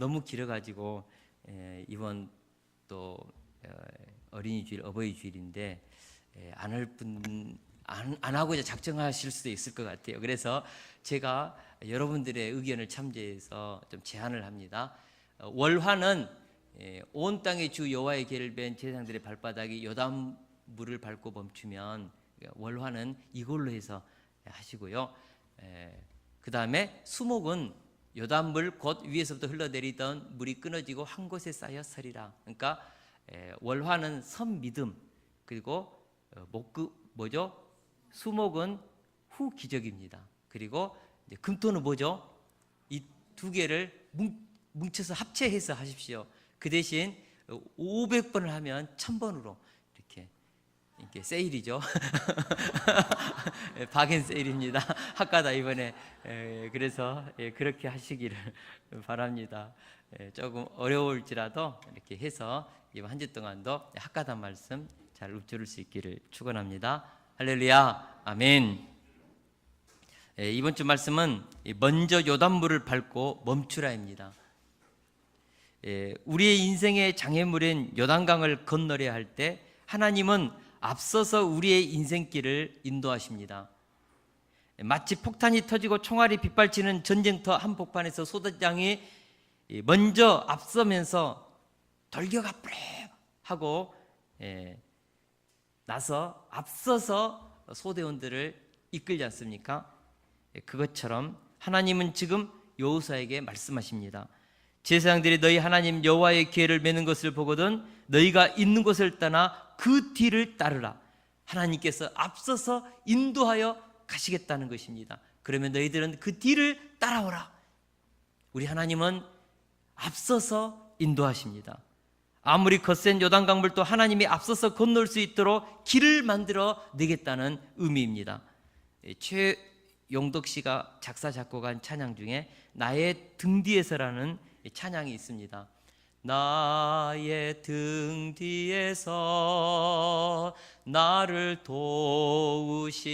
너무 길어가지고 이번 또 어린이 주일, 어버이 주일인데 안 하고자 작정하실 수도 있을 것 같아요. 그래서 제가 여러분들의 의견을 참조해서 좀 제안을 합니다. 월화는 온 땅의 주 여호와의 계를 뵌 제사장들의 발바닥이 요단물을 밟고 멈추면 월화는 이걸로 해서 하시고요. 그 다음에 수목은 요단물 곧 위에서부터 흘러내리던 물이 끊어지고 한 곳에 쌓여 서리라. 그러니까 월화는 선믿음, 그리고 수목은 후기적입니다. 그리고 금토는 뭐죠? 이 두 개를 뭉쳐서 합체해서 하십시오. 그 대신 500번을 하면 1000번으로 이렇게 세일이죠. 박앤 세일입니다. 학가다 이번에. 그래서 그렇게 하시기를 바랍니다. 조금 어려울지라도 이렇게 해서 이번 한 주 동안도 학가다 말씀 잘 읊조릴 수 있기를 축원합니다. 할렐루야, 아멘. 이번 주 말씀은 먼저 요단물을 밟고 멈추라입니다. 우리의 인생의 장애물인 요단강을 건너려 할 때 하나님은 앞서서 우리의 인생길을 인도하십니다. 마치 폭탄이 터지고 총알이 빗발치는 전쟁터 한복판에서 소대장이 먼저 앞서면서 돌격아 뿌려 하고 나서 앞서서 소대원들을 이끌지 않습니까? 그것처럼 하나님은 지금 여호수아에게 말씀하십니다. 제사장들이 너희 하나님 여호와의 계를 매는 것을 보거든 너희가 있는 곳을 떠나 그 뒤를 따르라. 하나님께서 앞서서 인도하여 가시겠다는 것입니다. 그러면 너희들은 그 뒤를 따라오라. 우리 하나님은 앞서서 인도하십니다. 아무리 거센 요단강물도 하나님이 앞서서 건널 수 있도록 길을 만들어 내겠다는 의미입니다. 최용덕 씨가 작사 작곡한 찬양 중에 나의 등 뒤에서라는 찬양이 있습니다. 나의 등 뒤에서 나를 도우시는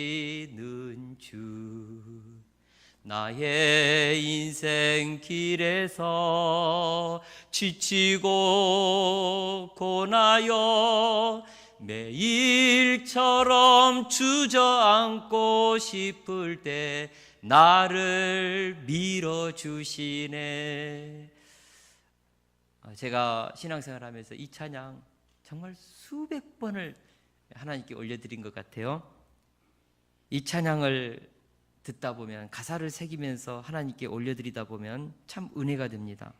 주, 나의 인생 길에서 지치고 고나여 매일처럼 주저앉고 싶을 때 나를 밀어주시네. 제가 신앙생활하면서 이 찬양 정말 수백 번을 하나님께 올려드린 것 같아요. 이 찬양을 듣다 보면, 가사를 새기면서 하나님께 올려드리다 보면 참 은혜가 됩니다.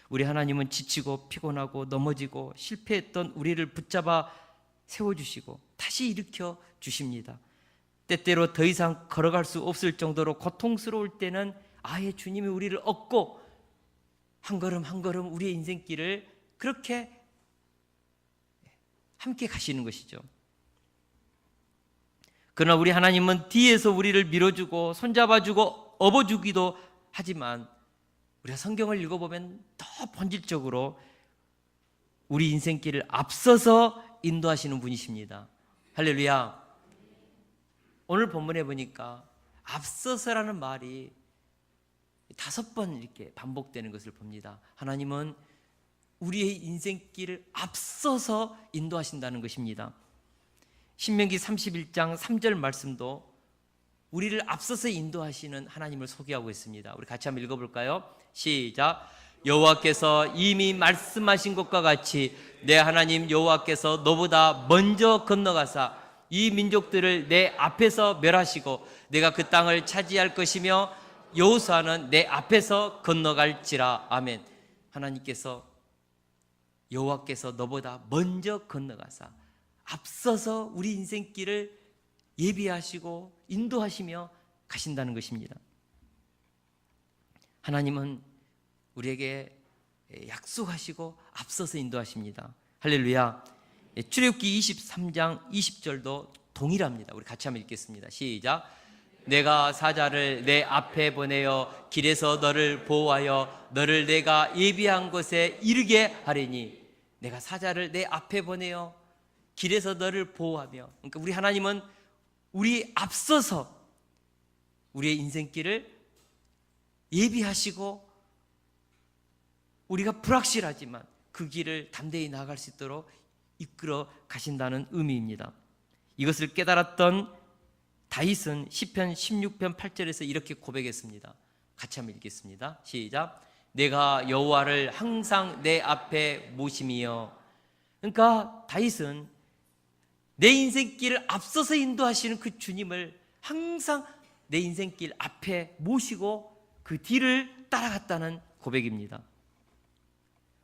우리 하나님은 지치고 피곤하고 넘어지고 실패했던 우리를 붙잡아 세워주시고 다시 일으켜 주십니다. 때때로 더 이상 걸어갈 수 없을 정도로 고통스러울 때는 아예 주님이 우리를 업고 한 걸음 한 걸음 우리의 인생길을 그렇게 함께 가시는 것이죠. 그러나 우리 하나님은 뒤에서 우리를 밀어주고 손잡아주고 업어주기도 하지만 우리가 성경을 읽어보면 더 본질적으로 우리 인생길을 앞서서 인도하시는 분이십니다. 할렐루야. 오늘 본문에 보니까 앞서서라는 말이 5번 이렇게 반복되는 것을 봅니다. 하나님은 우리의 인생길을 앞서서 인도하신다는 것입니다. 신명기 31장 3절 말씀도 우리를 앞서서 인도하시는 하나님을 소개하고 있습니다. 우리 같이 한번 읽어볼까요? 시작. 여호와께서 이미 말씀하신 것과 같이 내 하나님 여호와께서 너보다 먼저 건너가사 이 민족들을 내 앞에서 멸하시고 내가 그 땅을 차지할 것이며 여호수아는 내 앞에서 건너갈지라. 아멘. 하나님께서 여호와께서 너보다 먼저 건너가사 앞서서 우리 인생길을 예비하시고 인도하시며 가신다는 것입니다. 하나님은 우리에게 약속하시고 앞서서 인도하십니다. 할렐루야. 출애굽기 23장 20절도 동일합니다. 우리 같이 한번 읽겠습니다. 시작. 내가 사자를 내 앞에 보내어 길에서 너를 보호하여 너를 내가 예비한 곳에 이르게 하리니. 내가 사자를 내 앞에 보내어 길에서 너를 보호하며, 그러니까 우리 하나님은 우리 앞서서 우리의 인생길을 예비하시고 우리가 불확실하지만 그 길을 담대히 나아갈 수 있도록 이끌어 가신다는 의미입니다. 이것을 깨달았던 다윗은 시편 16편 8절에서 이렇게 고백했습니다. 같이 한번 읽겠습니다. 시작. 내가 여호와를 항상 내 앞에 모심이여. 그러니까 다윗은 내 인생길을 앞서서 인도하시는 그 주님을 항상 내 인생길 앞에 모시고 그 뒤를 따라갔다는 고백입니다.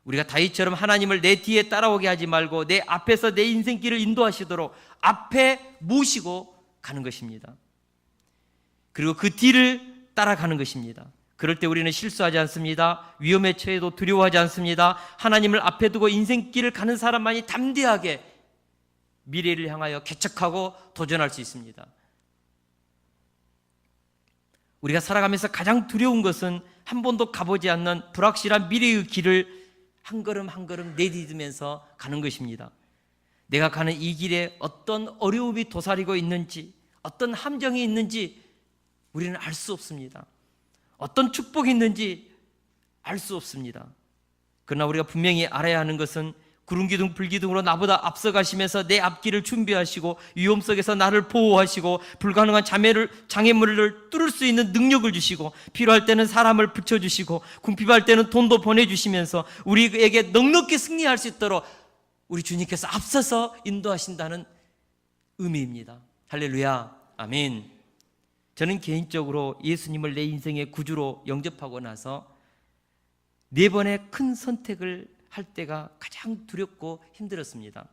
우리가 다윗처럼 하나님을 내 뒤에 따라오게 하지 말고 내 앞에서 내 인생길을 인도하시도록 앞에 모시고 가는 것입니다. 그리고 그 뒤를 따라가는 것입니다. 그럴 때 우리는 실수하지 않습니다. 위험에 처해도 두려워하지 않습니다. 하나님을 앞에 두고 인생길을 가는 사람만이 담대하게 미래를 향하여 개척하고 도전할 수 있습니다. 우리가 살아가면서 가장 두려운 것은 한 번도 가보지 않는 불확실한 미래의 길을 한 걸음 한 걸음 내딛으면서 가는 것입니다. 내가 가는 이 길에 어떤 어려움이 도사리고 있는지, 어떤 함정이 있는지 우리는 알 수 없습니다. 어떤 축복이 있는지 알 수 없습니다. 그러나 우리가 분명히 알아야 하는 것은 구름기둥 불기둥으로 나보다 앞서가시면서 내 앞길을 준비하시고 위험 속에서 나를 보호하시고 불가능한 장애물을 뚫을 수 있는 능력을 주시고 필요할 때는 사람을 붙여주시고 궁핍할 때는 돈도 보내주시면서 우리에게 넉넉히 승리할 수 있도록 우리 주님께서 앞서서 인도하신다는 의미입니다. 할렐루야, 아멘. 저는 개인적으로 예수님을 내 인생의 구주로 영접하고 나서 4번의 큰 선택을 할 때가 가장 두렵고 힘들었습니다.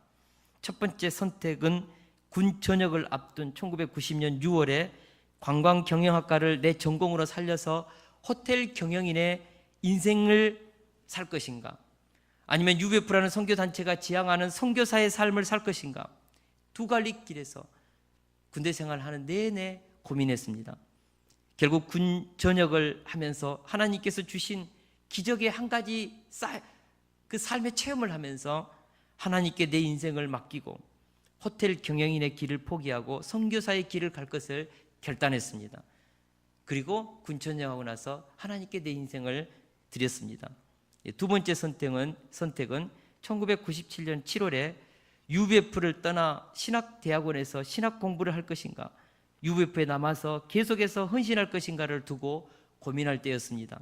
첫 번째 선택은 군 전역을 앞둔 1990년 6월에 관광경영학과를 내 전공으로 살려서 호텔 경영인의 인생을 살 것인가, 아니면 UBF라는 선교단체가 지향하는 선교사의 삶을 살 것인가, 두 갈래 길에서 군대 생활하는 내내 고민했습니다. 결국 군 전역을 하면서 하나님께서 주신 기적의 한 가지 그 삶의 체험을 하면서 하나님께 내 인생을 맡기고 호텔 경영인의 길을 포기하고 선교사의 길을 갈 것을 결단했습니다. 그리고 군 전역하고 나서 하나님께 내 인생을 드렸습니다. 두 번째 선택은 1997년 7월에 UBF를 떠나 신학대학원에서 신학 공부를 할 것인가, UBF에 남아서 계속해서 헌신할 것인가를 두고 고민할 때였습니다.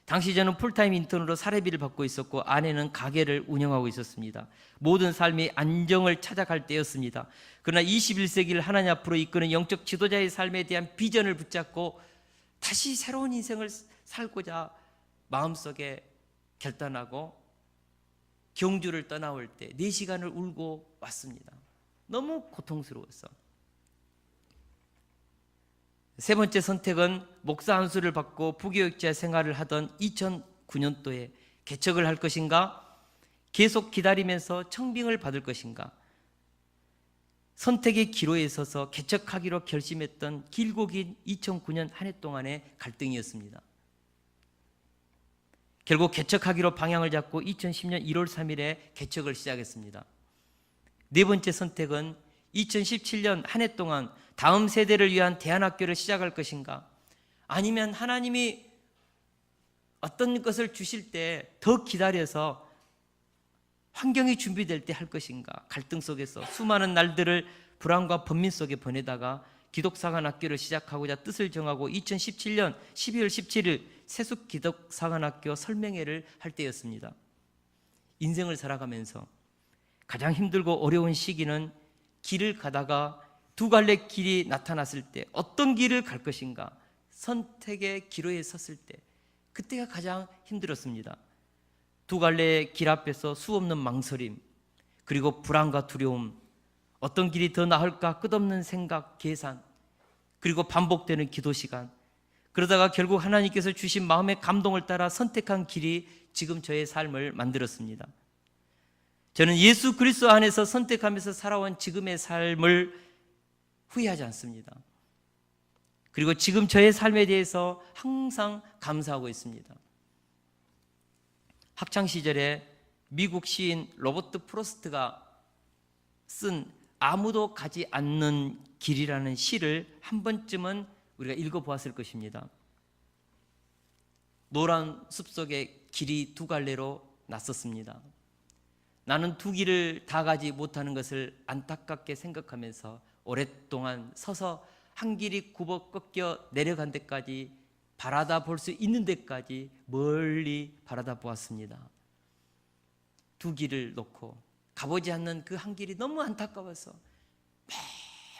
당시 저는 풀타임 인턴으로 사례비를 받고 있었고 아내는 가게를 운영하고 있었습니다. 모든 삶이 안정을 찾아갈 때였습니다. 그러나 21세기를 하나님 앞으로 이끄는 영적 지도자의 삶에 대한 비전을 붙잡고 다시 새로운 인생을 살고자 마음속에 결단하고 경주를 떠나올 때 4시간을 울고 왔습니다. 너무 고통스러웠어. 세 번째 선택은 목사 안수를 받고 부교육자 생활을 하던 2009년도에 개척을 할 것인가, 계속 기다리면서 청빙을 받을 것인가, 선택의 기로에 서서 개척하기로 결심했던 길고 긴 2009년 한 해 동안의 갈등이었습니다. 결국 개척하기로 방향을 잡고 2010년 1월 3일에 개척을 시작했습니다. 네 번째 선택은 2017년 한 해 동안 다음 세대를 위한 대안학교를 시작할 것인가, 아니면 하나님이 어떤 것을 주실 때 더 기다려서 환경이 준비될 때 할 것인가, 갈등 속에서 수많은 날들을 불안과 번민 속에 보내다가 기독사관학교를 시작하고자 뜻을 정하고 2017년 12월 17일 세숙 기독사관학교 설명회를 할 때였습니다. 인생을 살아가면서 가장 힘들고 어려운 시기는 길을 가다가 두 갈래 길이 나타났을 때 어떤 길을 갈 것인가, 선택의 기로에 섰을 때, 그때가 가장 힘들었습니다. 두 갈래의 길 앞에서 수없는 망설임, 그리고 불안과 두려움, 어떤 길이 더 나을까 끝없는 생각, 계산, 그리고 반복되는 기도 시간, 그러다가 결국 하나님께서 주신 마음의 감동을 따라 선택한 길이 지금 저의 삶을 만들었습니다. 저는 예수 그리스도 안에서 선택하면서 살아온 지금의 삶을 후회하지 않습니다. 그리고 지금 저의 삶에 대해서 항상 감사하고 있습니다. 학창시절에 미국 시인 로버트 프로스트가 쓴 아무도 가지 않는 길이라는 시를 한 번쯤은 우리가 읽어보았을 것입니다. 노란 숲속에 길이 두 갈래로 났었습니다. 나는 두 길을 다 가지 못하는 것을 안타깝게 생각하면서 오랫동안 서서 한 길이 굽어 꺾여 내려간 데까지, 바라다 볼 수 있는 데까지 멀리 바라다 보았습니다. 두 길을 놓고 가보지 않는 그 한 길이 너무 안타까워서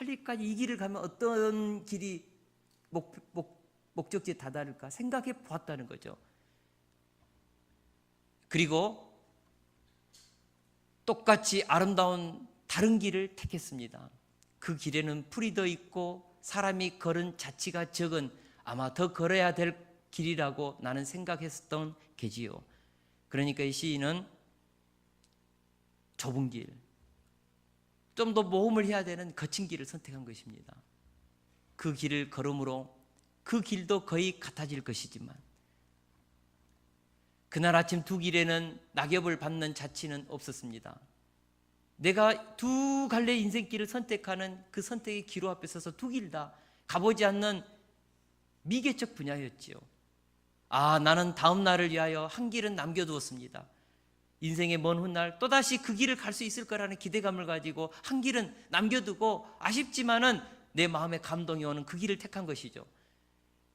멀리까지 이 길을 가면 어떤 길이 목적지에 다다를까 생각해 보았다는 거죠. 그리고 똑같이 아름다운 다른 길을 택했습니다. 그 길에는 풀이 더 있고 사람이 걸은 자취가 적은, 아마 더 걸어야 될 길이라고 나는 생각했었던 게지요. 그러니까 이 시인은 좁은 길, 좀 더 모험을 해야 되는 거친 길을 선택한 것입니다. 그 길을 걸음으로 그 길도 거의 같아질 것이지만 그날 아침 두 길에는 낙엽을 받는 자취는 없었습니다. 내가 두 갈래 인생길을 선택하는 그 선택의 기로 앞에 서서 두 길 다 가보지 않는 미개척 분야였지요. 나는 다음 날을 위하여 한 길은 남겨두었습니다. 인생의 먼 훗날 또다시 그 길을 갈 수 있을 거라는 기대감을 가지고 한 길은 남겨두고 아쉽지만은 내 마음에 감동이 오는 그 길을 택한 것이죠.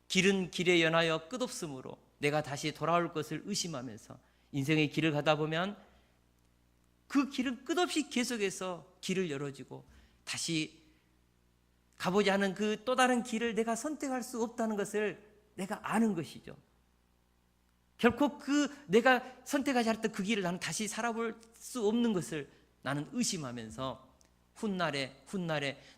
길은 길에 연하여 끝없으므로 내가 다시 돌아올 것을 의심하면서 인생의 길을 가다 보면 그 길은 끝없이 계속해서 길을 열어주고 다시 가보지 않은 그 또 다른 길을 내가 선택할 수 없다는 것을 내가 아는 것이죠. 결코 그 내가 선택하지 않았던 그 길을 나는 다시 살아볼 수 없는 것을 나는 의심하면서 훗날에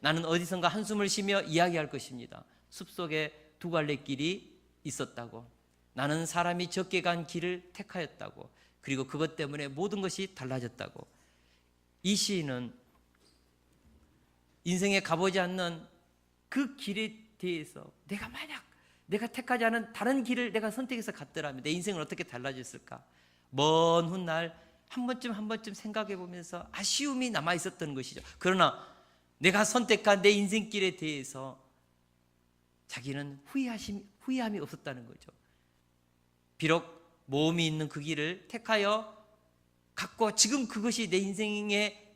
나는 어디선가 한숨을 쉬며 이야기할 것입니다. 숲속에 두 갈래 길이 있었다고, 나는 사람이 적게 간 길을 택하였다고, 그리고 그것 때문에 모든 것이 달라졌다고. 이 시인은 인생에 가보지 않는 그 길에 대해서 내가 택하지 않은 다른 길을 내가 선택해서 갔더라면 내 인생은 어떻게 달라졌을까? 먼 훗날 한 번쯤 생각해 보면서 아쉬움이 남아 있었던 것이죠. 그러나 내가 선택한 내 인생길에 대해서 자기는 후회함이 없었다는 거죠. 비록 모험이 있는 그 길을 택하여 갔고 지금 그것이 내 인생의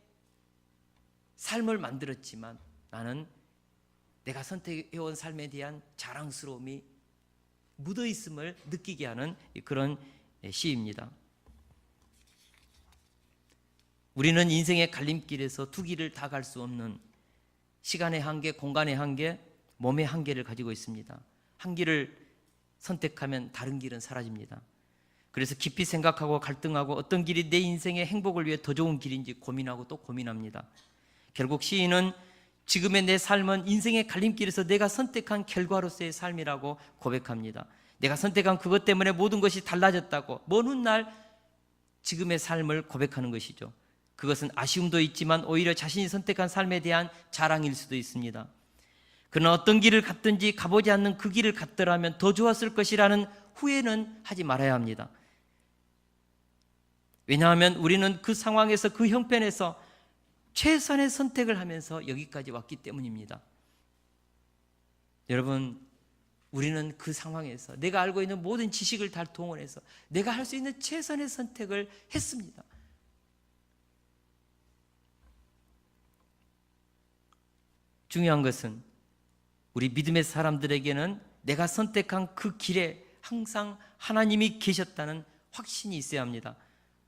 삶을 만들었지만 나는 내가 선택해온 삶에 대한 자랑스러움이 묻어있음을 느끼게 하는 그런 시입니다. 우리는 인생의 갈림길에서 두 길을 다 갈 수 없는 시간의 한계, 공간의 한계, 몸의 한계를 가지고 있습니다. 한 길을 선택하면 다른 길은 사라집니다. 그래서 깊이 생각하고 갈등하고 어떤 길이 내 인생의 행복을 위해 더 좋은 길인지 고민하고 또 고민합니다. 결국 시인은 지금의 내 삶은 인생의 갈림길에서 내가 선택한 결과로서의 삶이라고 고백합니다. 내가 선택한 그것 때문에 모든 것이 달라졌다고 먼 훗날 지금의 삶을 고백하는 것이죠. 그것은 아쉬움도 있지만 오히려 자신이 선택한 삶에 대한 자랑일 수도 있습니다. 그러나 어떤 길을 갔든지 가보지 않는 그 길을 갔더라면 더 좋았을 것이라는 후회는 하지 말아야 합니다. 왜냐하면 우리는 그 상황에서 그 형편에서 최선의 선택을 하면서 여기까지 왔기 때문입니다. 여러분, 우리는 그 상황에서 내가 알고 있는 모든 지식을 다 동원해서 내가 할 수 있는 최선의 선택을 했습니다. 중요한 것은 우리 믿음의 사람들에게는 내가 선택한 그 길에 항상 하나님이 계셨다는 확신이 있어야 합니다.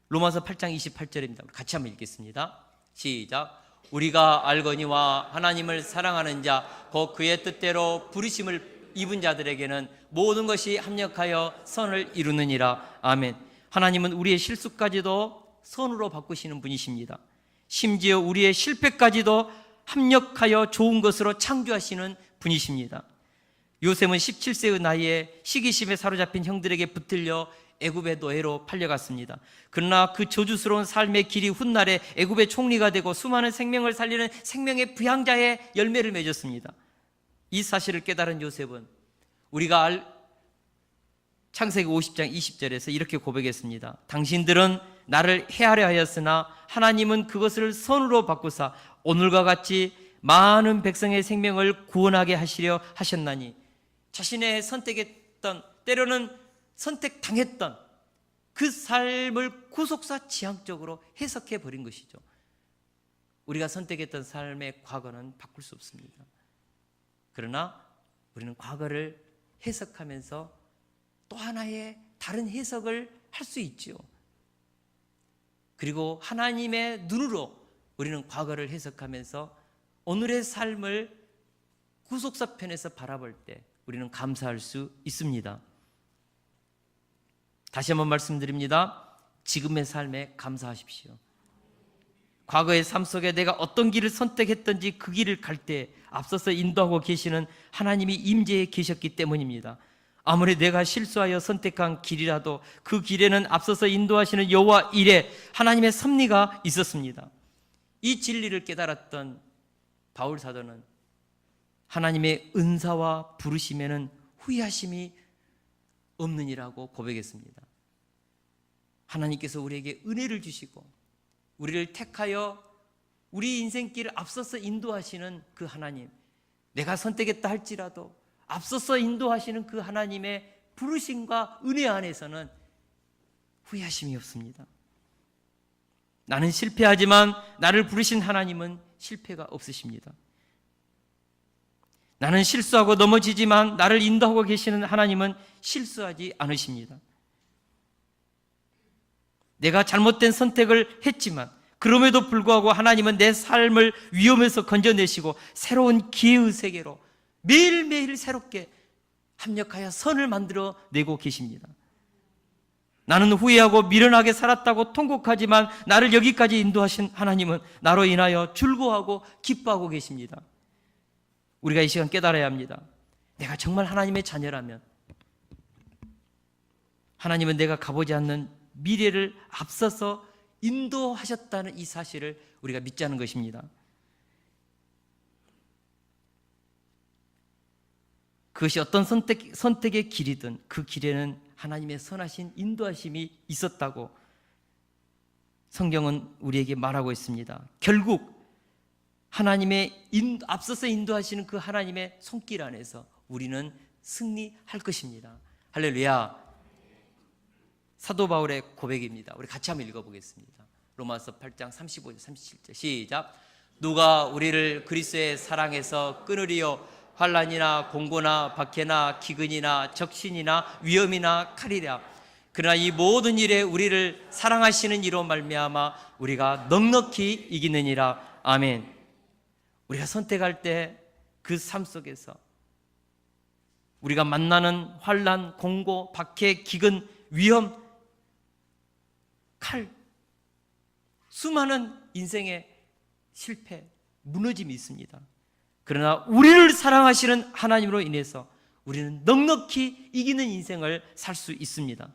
로마서 8장 28절입니다. 같이 한번 읽겠습니다. 시작. 우리가 알거니와 하나님을 사랑하는 자 곧 그의 뜻대로 부르심을 입은 자들에게는 모든 것이 합력하여 선을 이루느니라. 아멘. 하나님은 우리의 실수까지도 선으로 바꾸시는 분이십니다. 심지어 우리의 실패까지도 합력하여 좋은 것으로 창조하시는 분이십니다. 요셉은 17세의 나이에 시기심에 사로잡힌 형들에게 붙들려 애굽의 노예로 팔려갔습니다. 그러나 그 저주스러운 삶의 길이 훗날에 애굽의 총리가 되고 수많은 생명을 살리는 생명의 부양자의 열매를 맺었습니다. 이 사실을 깨달은 요셉은 우리가 창세기 50장 20절에서 이렇게 고백했습니다. 당신들은 나를 해하려 하였으나 하나님은 그것을 선으로 바꾸사 오늘과 같이 많은 백성의 생명을 구원하게 하시려 하셨나니. 자신의 선택했던, 때로는 선택당했던 그 삶을 구속사 지향적으로 해석해 버린 것이죠. 우리가 선택했던 삶의 과거는 바꿀 수 없습니다. 그러나 우리는 과거를 해석하면서 또 하나의 다른 해석을 할 수 있지요. 그리고 하나님의 눈으로 우리는 과거를 해석하면서 오늘의 삶을 구속사 편에서 바라볼 때 우리는 감사할 수 있습니다. 다시 한번 말씀드립니다. 지금의 삶에 감사하십시오. 과거의 삶 속에 내가 어떤 길을 선택했든지 그 길을 갈 때 앞서서 인도하고 계시는 하나님이 임재해 계셨기 때문입니다. 아무리 내가 실수하여 선택한 길이라도 그 길에는 앞서서 인도하시는 여호와 일에 하나님의 섭리가 있었습니다. 이 진리를 깨달았던 바울 사도는 하나님의 은사와 부르심에는 후회하심이 없느니라고 고백했습니다. 하나님께서 우리에게 은혜를 주시고 우리를 택하여 우리 인생길을 앞서서 인도하시는 그 하나님, 내가 선택했다 할지라도 앞서서 인도하시는 그 하나님의 부르심과 은혜 안에서는 후회하심이 없습니다. 나는 실패하지만 나를 부르신 하나님은 실패가 없으십니다. 나는 실수하고 넘어지지만 나를 인도하고 계시는 하나님은 실수하지 않으십니다. 내가 잘못된 선택을 했지만 그럼에도 불구하고 하나님은 내 삶을 위험에서 건져내시고 새로운 기회의 세계로 매일매일 새롭게 합력하여 선을 만들어 내고 계십니다. 나는 후회하고 미련하게 살았다고 통곡하지만 나를 여기까지 인도하신 하나님은 나로 인하여 즐거워하고 기뻐하고 계십니다. 우리가 이 시간 깨달아야 합니다. 내가 정말 하나님의 자녀라면 하나님은 내가 가보지 않는 미래를 앞서서 인도하셨다는 이 사실을 우리가 믿자는 것입니다. 그것이 어떤 선택의 길이든 그 길에는 하나님의 선하신 인도하심이 있었다고 성경은 우리에게 말하고 있습니다. 결국 하나님의 앞서서 인도하시는 그 하나님의 손길 안에서 우리는 승리할 것입니다. 할렐루야. 사도 바울의 고백입니다. 우리 같이 한번 읽어보겠습니다. 로마서 8장 35절 37절 시작. 누가 우리를 그리스도의 사랑에서 끊으리요? 환난이나 공고나 박해나 기근이나 적신이나 위험이나 칼이라. 그러나 이 모든 일에 우리를 사랑하시는 이로 말미암아 우리가 넉넉히 이기느니라. 아멘. 우리가 선택할 때 그 삶 속에서 우리가 만나는 환난, 공고, 박해, 기근, 위험, 칼, 수많은 인생의 실패, 무너짐이 있습니다. 그러나 우리를 사랑하시는 하나님으로 인해서 우리는 넉넉히 이기는 인생을 살 수 있습니다.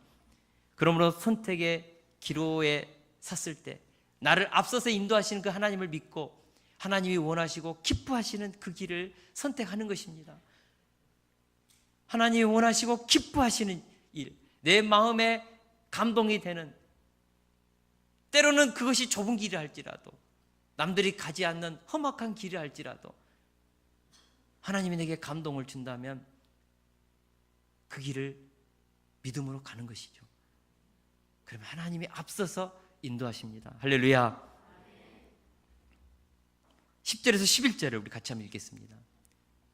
그러므로 선택의 기로에 섰을 때 나를 앞서서 인도하시는 그 하나님을 믿고 하나님이 원하시고 기뻐하시는 그 길을 선택하는 것입니다. 하나님이 원하시고 기뻐하시는 일, 내 마음에 감동이 되는, 때로는 그것이 좁은 길이 할지라도 남들이 가지 않는 험악한 길이 할지라도 하나님이 내게 감동을 준다면 그 길을 믿음으로 가는 것이죠. 그러면 하나님이 앞서서 인도하십니다. 할렐루야. 10절에서 11절을 우리 같이 한번 읽겠습니다.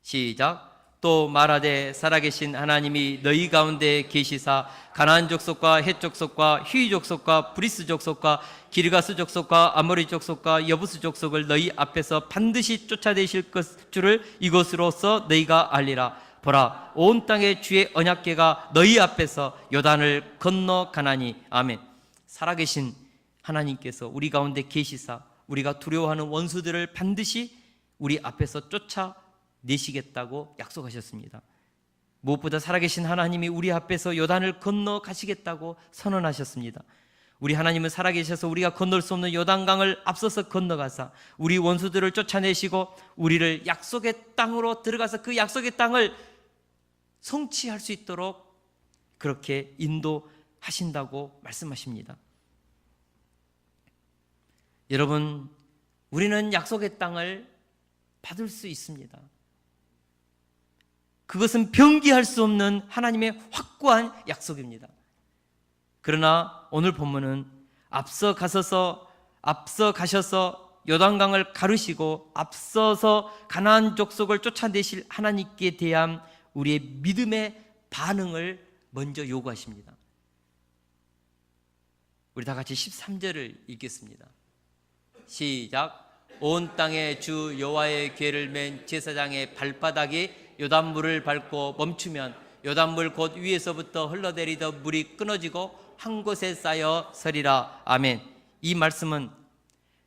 시작. 또 말하되 살아계신 하나님이 너희 가운데 계시사 가나안 족속과 헷 족속과 휘 족속과 브리스 족속과 기르가스 족속과 아모리 족속과 여부스 족속을 너희 앞에서 반드시 쫓아내실 줄을 이것으로써 너희가 알리라. 보라, 온 땅의 주의 언약궤가 너희 앞에서 요단을 건너가나니. 아멘. 살아계신 하나님께서 우리 가운데 계시사 우리가 두려워하는 원수들을 반드시 우리 앞에서 쫓아내시겠다고 약속하셨습니다. 무엇보다 살아계신 하나님이 우리 앞에서 요단을 건너가시겠다고 선언하셨습니다. 우리 하나님은 살아계셔서 우리가 건널 수 없는 요단강을 앞서서 건너가사 우리 원수들을 쫓아내시고 우리를 약속의 땅으로 들어가서 그 약속의 땅을 성취할 수 있도록 그렇게 인도하신다고 말씀하십니다. 여러분, 우리는 약속의 땅을 받을 수 있습니다. 그것은 변기할 수 없는 하나님의 확고한 약속입니다. 그러나 오늘 본문은 앞서 가셔서 요단강을 가르시고 앞서서 가나안 족속을 쫓아내실 하나님께 대한 우리의 믿음의 반응을 먼저 요구하십니다. 우리 다 같이 13절을 읽겠습니다. 시작. 온 땅에 주 여호와의 궤를 맨 제사장의 발바닥이 요단물을 밟고 멈추면 요단물 곧 위에서부터 흘러내리던 물이 끊어지고 한 곳에 쌓여 서리라. 아멘. 이 말씀은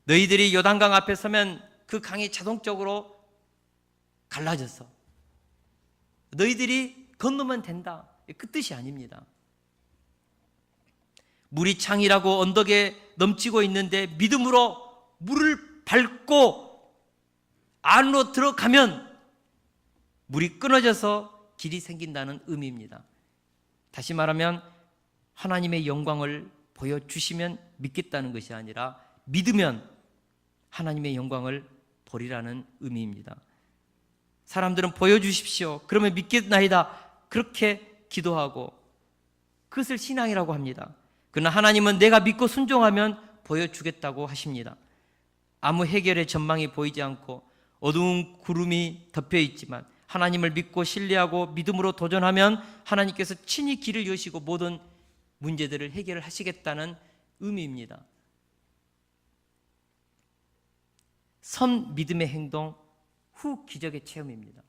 너희들이 요단강 앞에 서면 그 강이 자동적으로 갈라져서 너희들이 건너면 된다, 그 뜻이 아닙니다. 물이 창이라고 언덕에 넘치고 있는데 믿음으로 물을 밟고 안으로 들어가면 물이 끊어져서 길이 생긴다는 의미입니다. 다시 말하면 하나님의 영광을 보여주시면 믿겠다는 것이 아니라 믿으면 하나님의 영광을 보리라는 의미입니다. 사람들은 보여주십시오, 그러면 믿겠나이다, 그렇게 기도하고 그것을 신앙이라고 합니다. 그러나 하나님은 내가 믿고 순종하면 보여주겠다고 하십니다. 아무 해결의 전망이 보이지 않고 어두운 구름이 덮여 있지만 하나님을 믿고 신뢰하고 믿음으로 도전하면 하나님께서 친히 길을 여시고 모든 문제들을 해결을 하시겠다는 의미입니다. 선 믿음의 행동 후 기적의 체험입니다.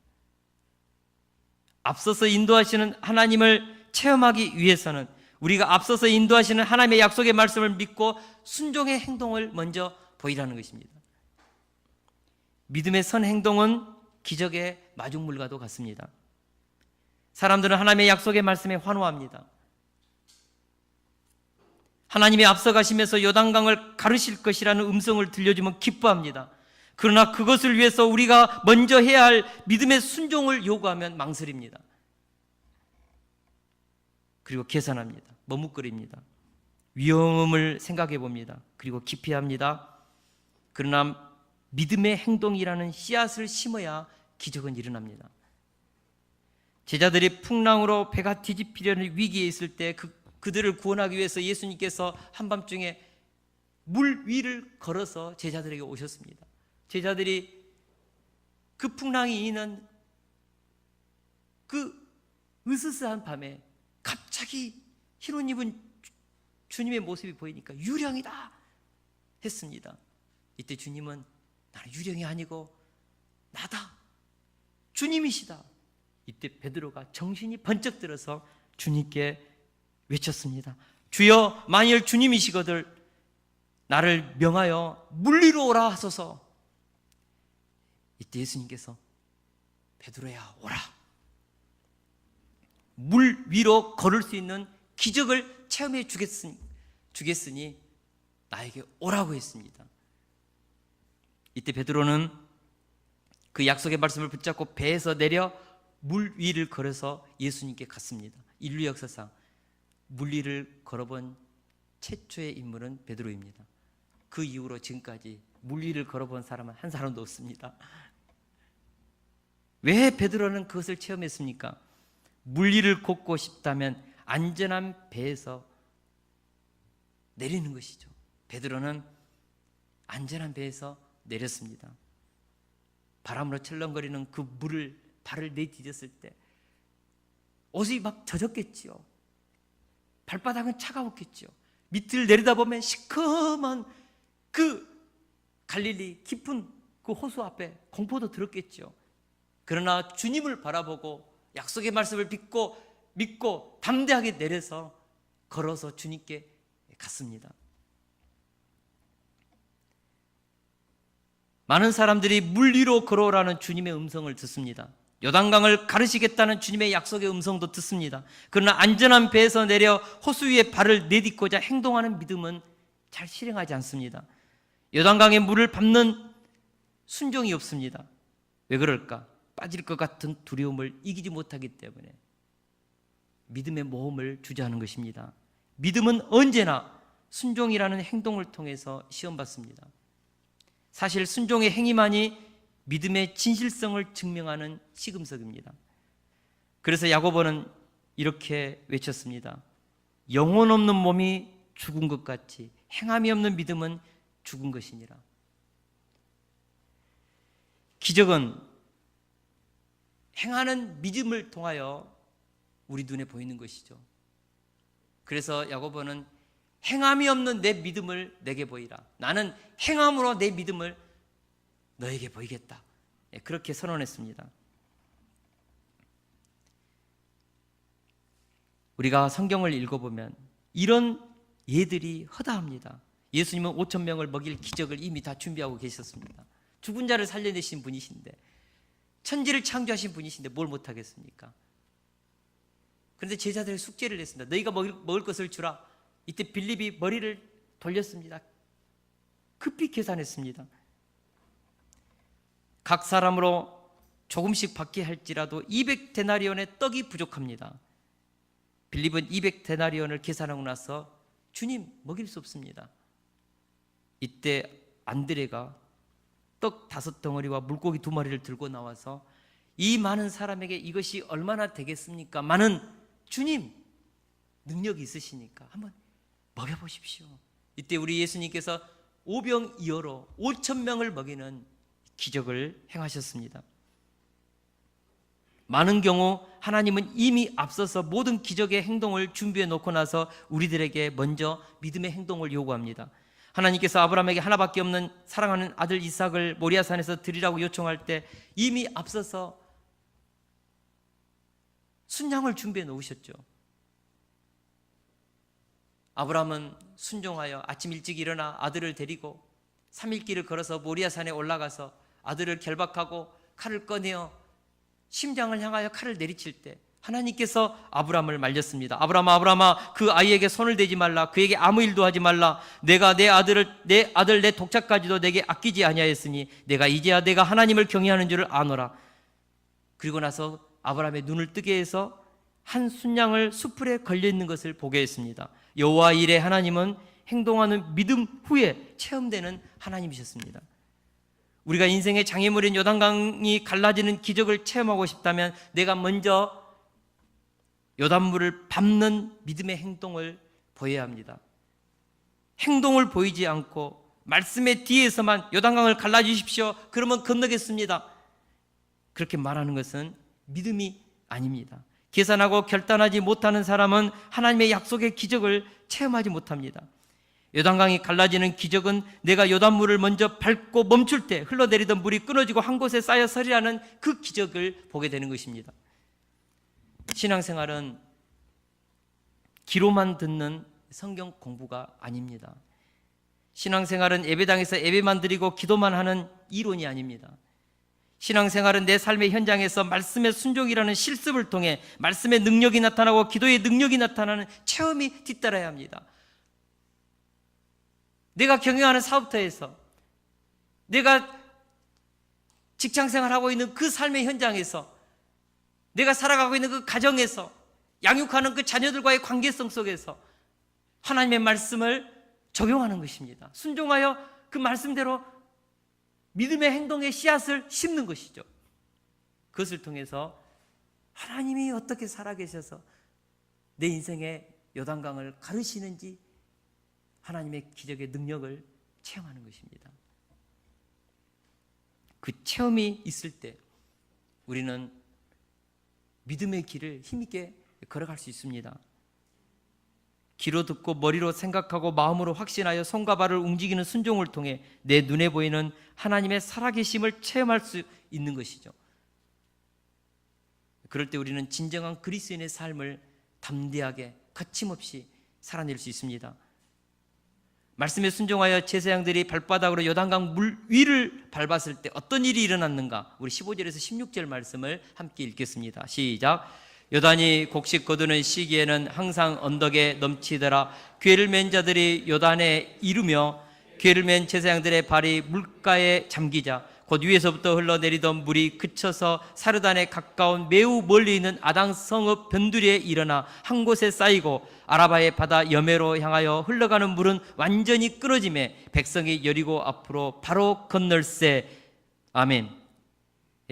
앞서서 인도하시는 하나님을 체험하기 위해서는 우리가 앞서서 인도하시는 하나님의 약속의 말씀을 믿고 순종의 행동을 먼저 보이라는 것입니다. 믿음의 선 행동은 기적의 마중물과도 같습니다. 사람들은 하나님의 약속의 말씀에 환호합니다. 하나님이 앞서 가시면서 요단강을 가르실 것이라는 음성을 들려주면 기뻐합니다. 그러나 그것을 위해서 우리가 먼저 해야 할 믿음의 순종을 요구하면 망설입니다. 그리고 계산합니다. 머뭇거립니다. 위험을 생각해 봅니다. 그리고 기피합니다. 그러나 믿음의 행동이라는 씨앗을 심어야 기적은 일어납니다. 제자들이 풍랑으로 배가 뒤집히려는 위기에 있을 때 그들을 구원하기 위해서 예수님께서 한밤중에 물 위를 걸어서 제자들에게 오셨습니다. 제자들이 그 풍랑이 있는 그 으스스한 밤에 갑자기 흰 옷 입은 주님의 모습이 보이니까 유령이다 했습니다. 이때 주님은 나는 유령이 아니고 나다, 주님이시다. 이때 베드로가 정신이 번쩍 들어서 주님께 외쳤습니다. 주여, 만일 주님이시거든 나를 명하여 물 위로 오라 하소서. 이때 예수님께서 베드로야 오라, 물 위로 걸을 수 있는 기적을 체험해 주겠으니 나에게 오라고 했습니다. 이때 베드로는 그 약속의 말씀을 붙잡고 배에서 내려 물 위를 걸어서 예수님께 갔습니다. 인류 역사상 물 위를 걸어본 최초의 인물은 베드로입니다. 그 이후로 지금까지 물 위를 걸어본 사람은 한 사람도 없습니다. 왜 베드로는 그것을 체험했습니까? 물 위를 걷고 싶다면 안전한 배에서 내리는 것이죠. 베드로는 안전한 배에서 내렸습니다. 바람으로 철렁거리는 그 물을 발을 내디뎠을 때 옷이 막 젖었겠지요. 발바닥은 차가웠겠지요. 밑을 내려다보면 시커먼 그 갈릴리 깊은 그 호수 앞에 공포도 들었겠죠. 그러나 주님을 바라보고 약속의 말씀을 믿고 담대하게 내려서 걸어서 주님께 갔습니다. 많은 사람들이 물 위로 걸어오라는 주님의 음성을 듣습니다. 요단강을 가르시겠다는 주님의 약속의 음성도 듣습니다. 그러나 안전한 배에서 내려 호수 위에 발을 내딛고자 행동하는 믿음은 잘 실행하지 않습니다. 요단강의 물을 밟는 순종이 없습니다. 왜 그럴까? 빠질 것 같은 두려움을 이기지 못하기 때문에 믿음의 모험을 주저하는 것입니다. 믿음은 언제나 순종이라는 행동을 통해서 시험받습니다. 사실 순종의 행위만이 믿음의 진실성을 증명하는 시금석입니다. 그래서 야고보는 이렇게 외쳤습니다. 영혼 없는 몸이 죽은 것 같이 행함이 없는 믿음은 죽은 것이니라. 기적은 행하는 믿음을 통하여 우리 눈에 보이는 것이죠. 그래서 야고보는 행함이 없는 내 믿음을 내게 보이라. 나는 행함으로 내 믿음을 너에게 보이겠다. 그렇게 선언했습니다. 우리가 성경을 읽어보면 이런 예들이 허다합니다. 예수님은 5,000명을 먹일 기적을 이미 다 준비하고 계셨습니다. 죽은 자를 살려내신 분이신데, 천지를 창조하신 분이신데 뭘 못하겠습니까? 그런데 제자들의 숙제를 냈습니다. 너희가 먹을 것을 주라. 이때 빌립이 머리를 돌렸습니다. 급히 계산했습니다. 각 사람으로 조금씩 받게 할지라도 200데나리온의 떡이 부족합니다. 빌립은 200데나리온을 계산하고 나서 주님, 먹일 수 없습니다. 이때 안드레가 떡 5덩어리와 물고기 2마리를 들고 나와서 이 많은 사람에게 이것이 얼마나 되겠습니까? 많은 주님, 능력이 있으시니까 한번 먹여보십시오. 이때 우리 예수님께서 오병이어로 5,000명을 먹이는 기적을 행하셨습니다. 많은 경우 하나님은 이미 앞서서 모든 기적의 행동을 준비해 놓고 나서 우리들에게 먼저 믿음의 행동을 요구합니다. 하나님께서 아브라함에게 하나밖에 없는 사랑하는 아들 이삭을 모리아산에서 드리라고 요청할 때 이미 앞서서 순양을 준비해 놓으셨죠. 아브라함은 순종하여 아침 일찍 일어나 아들을 데리고 3일 길을 걸어서 모리아산에 올라가서 아들을 결박하고 칼을 꺼내어 심장을 향하여 칼을 내리칠 때 하나님께서 아브라함을 말렸습니다. 아브라함아, 그 아이에게 손을 대지 말라. 그에게 아무 일도 하지 말라. 내가 내 아들 내 독자까지도 내게 아끼지 아니하였으니 내가 이제야 내가 하나님을 경외하는 줄을 아노라. 그리고 나서 아브라함의 눈을 뜨게 해서 한 순양을 숯불에 걸려 있는 것을 보게 했습니다. 여호와 일에 하나님은 행동하는 믿음 후에 체험되는 하나님이셨습니다. 우리가 인생의 장애물인 요단강이 갈라지는 기적을 체험하고 싶다면 내가 먼저 요단물을 밟는 믿음의 행동을 보여야 합니다. 행동을 보이지 않고 말씀의 뒤에서만 요단강을 갈라주십시오, 그러면 건너겠습니다, 그렇게 말하는 것은 믿음이 아닙니다. 계산하고 결단하지 못하는 사람은 하나님의 약속의 기적을 체험하지 못합니다. 요단강이 갈라지는 기적은 내가 요단물을 먼저 밟고 멈출 때 흘러내리던 물이 끊어지고 한 곳에 쌓여 서리라는 그 기적을 보게 되는 것입니다. 신앙생활은 귀로만 듣는 성경 공부가 아닙니다. 신앙생활은 예배당에서 예배만 드리고 기도만 하는 이론이 아닙니다. 신앙생활은 내 삶의 현장에서 말씀의 순종이라는 실습을 통해 말씀의 능력이 나타나고 기도의 능력이 나타나는 체험이 뒤따라야 합니다. 내가 경영하는 사업터에서, 내가 직장생활하고 있는 그 삶의 현장에서, 내가 살아가고 있는 그 가정에서, 양육하는 그 자녀들과의 관계성 속에서 하나님의 말씀을 적용하는 것입니다. 순종하여 그 말씀대로 믿음의 행동의 씨앗을 심는 것이죠. 그것을 통해서 하나님이 어떻게 살아계셔서 내 인생의 요단강을 가르시는지 하나님의 기적의 능력을 체험하는 것입니다. 그 체험이 있을 때 우리는 믿음의 길을 힘있게 걸어갈 수 있습니다. 귀로 듣고 머리로 생각하고 마음으로 확신하여 손과 발을 움직이는 순종을 통해 내 눈에 보이는 하나님의 살아계심을 체험할 수 있는 것이죠. 그럴 때 우리는 진정한 그리스도인의 삶을 담대하게 거침없이 살아낼 수 있습니다. 말씀에 순종하여 제사장들이 발바닥으로 요단강 물 위를 밟았을 때 어떤 일이 일어났는가? 우리 15절에서 16절 말씀을 함께 읽겠습니다. 시작. 요단이 곡식 거두는 시기에는 항상 언덕에 넘치더라. 궤를 맨 자들이 요단에 이르며 궤를 맨 제사장들의 발이 물가에 잠기자 곧 위에서부터 흘러내리던 물이 그쳐서 사르단에 가까운 매우 멀리 있는 아당 성읍 변두리에 일어나 한 곳에 쌓이고 아라바의 바다 여매로 향하여 흘러가는 물은 완전히 끊어지매 백성이 여리고 앞으로 바로 건널세. 아멘.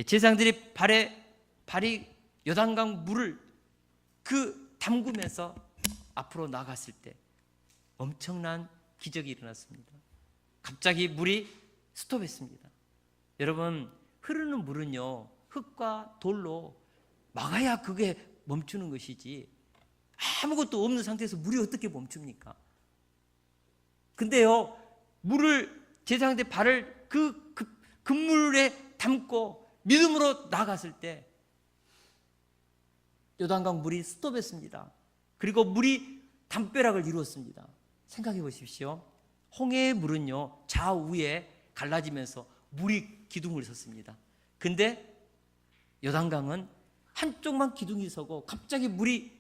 제사장들이 발이 요단강 물을 그 담그면서 앞으로 나갔을 때 엄청난 기적이 일어났습니다. 갑자기 물이 스톱했습니다. 여러분, 흐르는 물은요, 흙과 돌로 막아야 그게 멈추는 것이지 아무것도 없는 상태에서 물이 어떻게 멈춥니까? 근데요, 물을 제사장들 발을 그 물에 담고 믿음으로 나갔을 때 요단강 물이 스톱했습니다. 그리고 물이 담벼락을 이루었습니다. 생각해 보십시오. 홍해의 물은요, 좌우에 갈라지면서 물이 기둥을 섰습니다. 근데 요단강은 한쪽만 기둥이 서고 갑자기 물이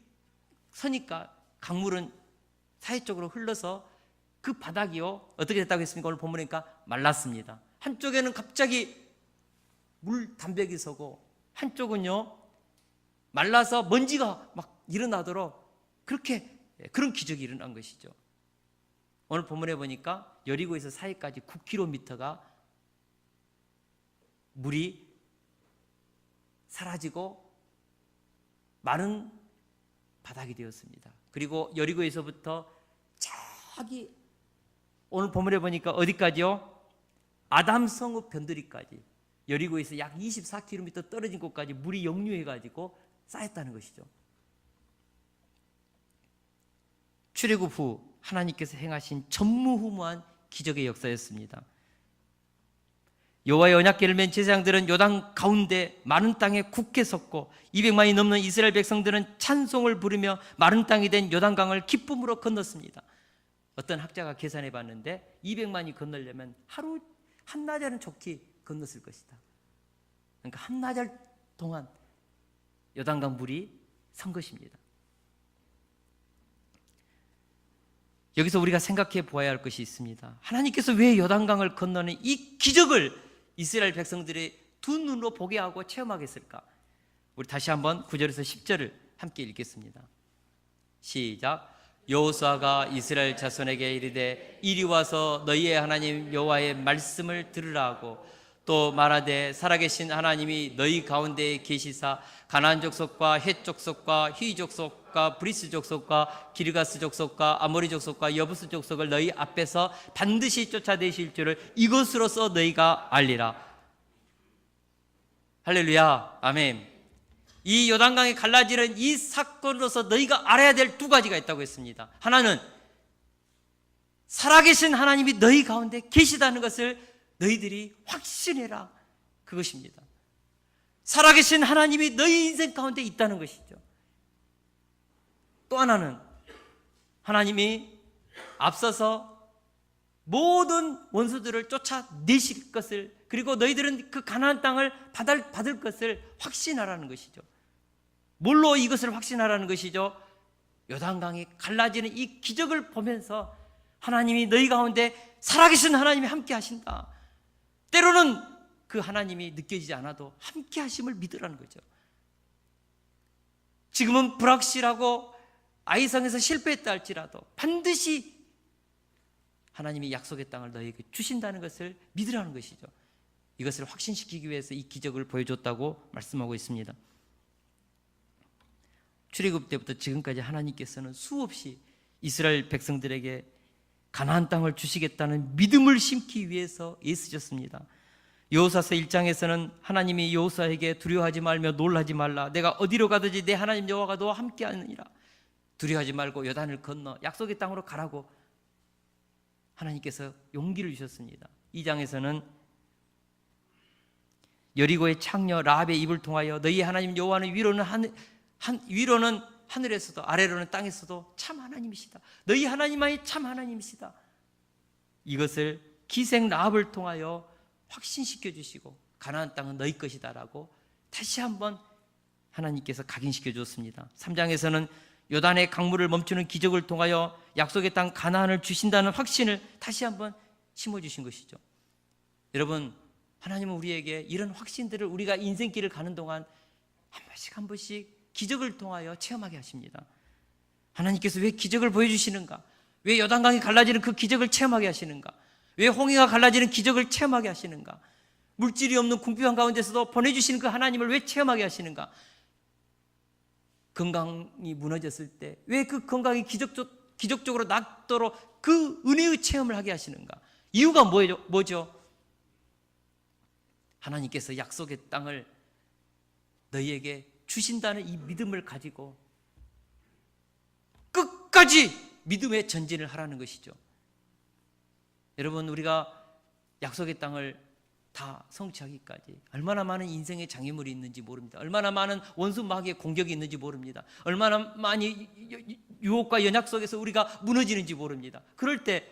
서니까 강물은 사해 쪽으로 흘러서 그 바닥이요, 어떻게 됐다고 했습니까? 오늘 본문이니까 말랐습니다. 한쪽에는 갑자기 물 담벽이 서고 한쪽은요 말라서 먼지가 막 일어나도록 그런 기적이 일어난 것이죠. 오늘 본문에 보니까 여리고에서 사해까지 9km가 물이 사라지고 마른 바닥이 되었습니다. 그리고 여리고에서부터 저기 오늘 본문에 보니까 어디까지요? 아담성읍 변두리까지, 여리고에서 약 24km 떨어진 곳까지 물이 역류해가지고 쌓였다는 것이죠. 출애굽 후 하나님께서 행하신 전무후무한 기적의 역사였습니다. 여호와의 언약궤를 맨 제사장들은 요단 가운데 마른 땅에 굳게 섰고 200만이 넘는 이스라엘 백성들은 찬송을 부르며 마른 땅이 된 요단강을 기쁨으로 건넜습니다. 어떤 학자가 계산해 봤는데 200만이 건너려면 하루 한나절은 좋게 건넜을 것이다. 그러니까 한나절 동안 요단강 물이 선 것입니다. 여기서 우리가 생각해 보아야 할 것이 있습니다. 하나님께서 왜 요단강을 건너는 이 기적을 이스라엘 백성들이 두 눈으로 보게 하고 체험하게 했을까? 우리 다시 한번 9절에서 10절을 함께 읽겠습니다. 시작. 여호수아가 이스라엘 자손에게 이르되 이리 와서 너희의 하나님 여호와의 말씀을 들으라 하고 또 말하되 살아계신 하나님이 너희 가운데에 계시사 가나안 족속과 헷 족속과 휘 족속과 브리스 족속과 기르가스 족속과 아모리 족속과 여부스 족속을 너희 앞에서 반드시 쫓아내실 줄을 이것으로써 너희가 알리라. 할렐루야, 아멘. 이 요단강이 갈라지는 이 사건으로서 너희가 알아야 될 두 가지가 있다고 했습니다. 하나는 살아계신 하나님이 너희 가운데 계시다는 것을 너희들이 확신해라, 그것입니다. 살아계신 하나님이 너희 인생 가운데 있다는 것이죠. 또 하나는 하나님이 앞서서 모든 원수들을 쫓아내실 것을, 그리고 너희들은 그 가나안 땅을 받을 것을 확신하라는 것이죠. 뭘로 이것을 확신하라는 것이죠? 요단강이 갈라지는 이 기적을 보면서 하나님이 너희 가운데 살아계신 하나님이 함께 하신다. 때로는 그 하나님이 느껴지지 않아도 함께 하심을 믿으라는 거죠. 지금은 불확실하고 아이성에서 실패했다 할지라도 반드시 하나님이 약속의 땅을 너희에게 주신다는 것을 믿으라는 것이죠. 이것을 확신시키기 위해서 이 기적을 보여줬다고 말씀하고 있습니다. 출애굽 때부터 지금까지 하나님께서는 수없이 이스라엘 백성들에게 가나안 땅을 주시겠다는 믿음을 심기 위해서 애쓰셨습니다. 여호수아서 1장에서는 하나님이 여호수아에게 두려워하지 말며 놀라지 말라. 내가 어디로 가든지 내 하나님 여호와가 너와 함께하느니라. 두려워하지 말고 요단을 건너 약속의 땅으로 가라고 하나님께서 용기를 주셨습니다. 2장에서는 여리고의 창녀 라합의 입을 통하여 너희 하나님 여호와는 위로는 하늘에서도 아래로는 땅에서도 참 하나님이시다. 너희 하나님만이 참 하나님이시다. 이것을 기생 라합을 통하여 확신시켜 주시고 가나안 땅은 너희 것이다라고 다시 한번 하나님께서 각인시켜 주었습니다. 3장에서는 요단의 강물을 멈추는 기적을 통하여 약속의 땅 가나안을 주신다는 확신을 다시 한번 심어주신 것이죠. 여러분, 하나님은 우리에게 이런 확신들을 우리가 인생길을 가는 동안 한 번씩 기적을 통하여 체험하게 하십니다. 하나님께서 왜 기적을 보여주시는가? 왜 요단강이 갈라지는 그 기적을 체험하게 하시는가? 왜 홍해가 갈라지는 기적을 체험하게 하시는가? 물질이 없는 궁핍한 가운데서도 보내주시는 그 하나님을 왜 체험하게 하시는가? 건강이 무너졌을 때 왜 그 건강이 기적적으로 낫도록 그 은혜의 체험을 하게 하시는가? 이유가 뭐죠? 하나님께서 약속의 땅을 너희에게 주신다는 이 믿음을 가지고 끝까지 믿음의 전진을 하라는 것이죠. 여러분, 우리가 약속의 땅을 다 성취하기까지 얼마나 많은 인생의 장애물이 있는지 모릅니다. 얼마나 많은 원수 마귀의 공격이 있는지 모릅니다. 얼마나 많이 유혹과 연약 속에서 우리가 무너지는지 모릅니다. 그럴 때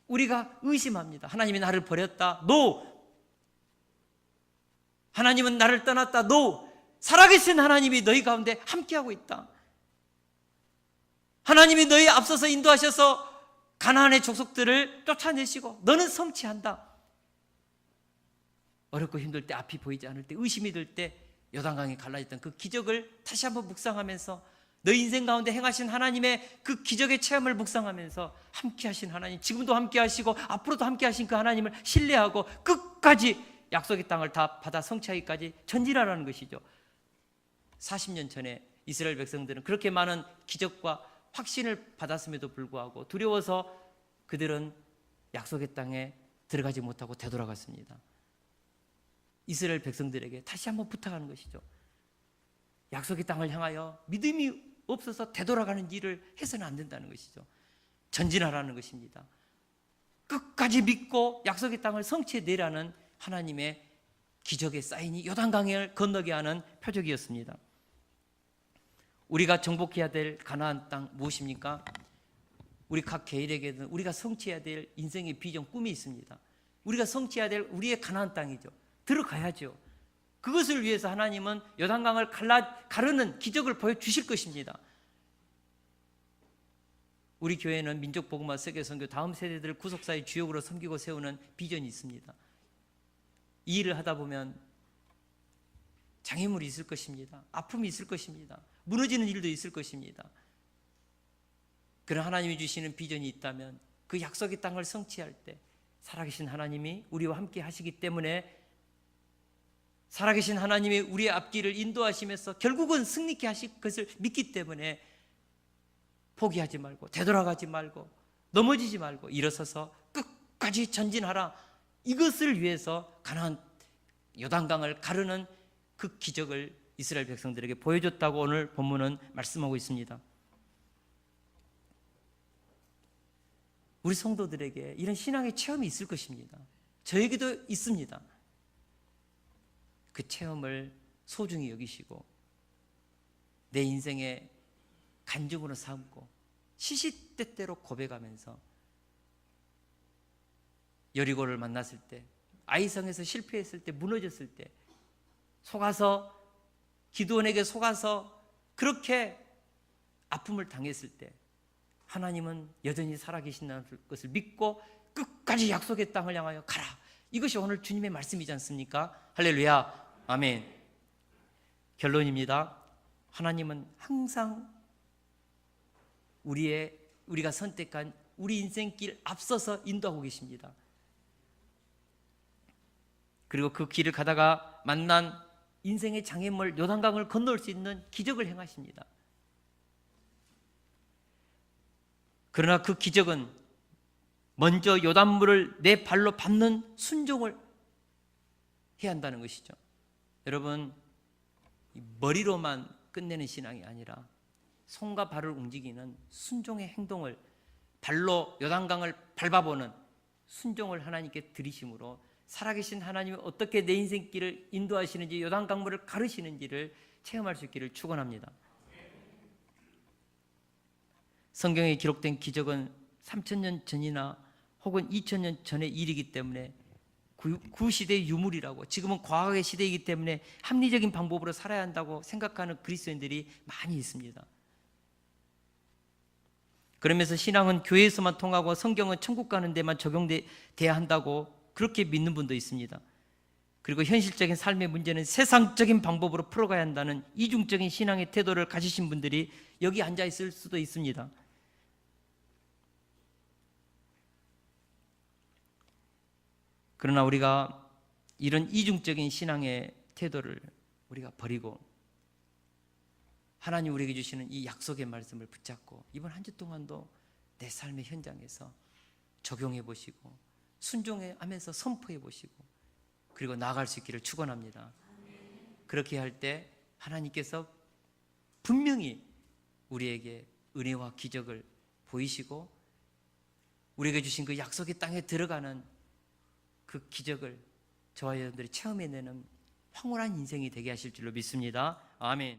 우리가 의심합니다. 하나님이 나를 버렸다. No! 하나님은 나를 떠났다. No! 살아계신 하나님이 너희 가운데 함께하고 있다. 하나님이 너희 앞서서 인도하셔서 가나안의 족속들을 쫓아내시고 너는 성취한다. 어렵고 힘들 때, 앞이 보이지 않을 때, 의심이 들 때 요단강이 갈라졌던 그 기적을 다시 한번 묵상하면서 너희 인생 가운데 행하신 하나님의 그 기적의 체험을 묵상하면서 함께 하신 하나님, 지금도 함께 하시고 앞으로도 함께 하신 그 하나님을 신뢰하고 끝까지 약속의 땅을 다 받아 성취하기까지 전진하라는 것이죠. 40년 전에 이스라엘 백성들은 그렇게 많은 기적과 확신을 받았음에도 불구하고 두려워서 그들은 약속의 땅에 들어가지 못하고 되돌아갔습니다. 이스라엘 백성들에게 다시 한번 부탁하는 것이죠. 약속의 땅을 향하여 믿음이 없어서 되돌아가는 일을 해서는 안 된다는 것이죠. 전진하라는 것입니다. 끝까지 믿고 약속의 땅을 성취해내라는 하나님의 기적의 사인이 요단강을 건너게 하는 표적이었습니다. 우리가 정복해야 될 가나안 땅 무엇입니까? 우리 각 개인에게는 우리가 성취해야 될 인생의 비전, 꿈이 있습니다. 우리가 성취해야 될 우리의 가나안 땅이죠. 들어가야죠. 그것을 위해서 하나님은 요단강을 가르는 기적을 보여주실 것입니다. 우리 교회는 민족복음화 세계선교 다음 세대들을 구속사의 주역으로 섬기고 세우는 비전이 있습니다. 이 일을 하다 보면 장애물이 있을 것입니다. 아픔이 있을 것입니다. 무너지는 일도 있을 것입니다. 그런 하나님이 주시는 비전이 있다면 그 약속의 땅을 성취할 때 살아계신 하나님이 우리와 함께 하시기 때문에, 살아계신 하나님이 우리의 앞길을 인도하시면서 결국은 승리케 하실 것을 믿기 때문에 포기하지 말고, 되돌아가지 말고, 넘어지지 말고 일어서서 끝까지 전진하라. 이것을 위해서 가나안 요단강을 가르는 그 기적을 이스라엘 백성들에게 보여줬다고 오늘 본문은 말씀하고 있습니다. 우리 성도들에게 이런 신앙의 체험이 있을 것입니다. 저에게도 있습니다. 그 체험을 소중히 여기시고 내 인생의 간증으로 삼고 시시때때로 고백하면서 여리고를 만났을 때, 아이성에서 실패했을 때, 무너졌을 때, 속아서 기드온에게 속아서 그렇게 아픔을 당했을 때 하나님은 여전히 살아계신다는 것을 믿고 끝까지 약속의 땅을 향하여 가라. 이것이 오늘 주님의 말씀이지 않습니까? 할렐루야. 아멘. 결론입니다. 하나님은 항상 우리가 선택한 우리 인생길 앞서서 인도하고 계십니다. 그리고 그 길을 가다가 만난 인생의 장애물 요단강을 건널 수 있는 기적을 행하십니다. 그러나 그 기적은 먼저 요단물을 내 발로 밟는 순종을 해야 한다는 것이죠. 여러분, 머리로만 끝내는 신앙이 아니라 손과 발을 움직이는 순종의 행동을, 발로 요단강을 밟아보는 순종을 하나님께 드리심으로 살아계신 하나님이 어떻게 내 인생길을 인도하시는지, 요단강물을 가르시는지를 체험할 수 있기를 축원합니다. 성경에 기록된 기적은 3000년 전이나 혹은 2000년 전의 일이기 때문에 구시대의 유물이라고, 지금은 과학의 시대이기 때문에 합리적인 방법으로 살아야 한다고 생각하는 그리스도인들이 많이 있습니다. 그러면서 신앙은 교회에서만 통하고 성경은 천국 가는 데만 적용돼야 한다고 그렇게 믿는 분도 있습니다. 그리고 현실적인 삶의 문제는 세상적인 방법으로 풀어가야 한다는 이중적인 신앙의 태도를 가지신 분들이 여기 앉아 있을 수도 있습니다. 그러나 우리가 이런 이중적인 신앙의 태도를 우리가 버리고 하나님 우리에게 주시는 이 약속의 말씀을 붙잡고 이번 한 주 동안도 내 삶의 현장에서 적용해 보시고 순종하면서 선포해 보시고 그리고 나아갈 수 있기를 축원합니다. 그렇게 할 때 하나님께서 분명히 우리에게 은혜와 기적을 보이시고 우리에게 주신 그 약속의 땅에 들어가는 그 기적을 저와 여러분들이 체험해내는 황홀한 인생이 되게 하실 줄로 믿습니다. 아멘.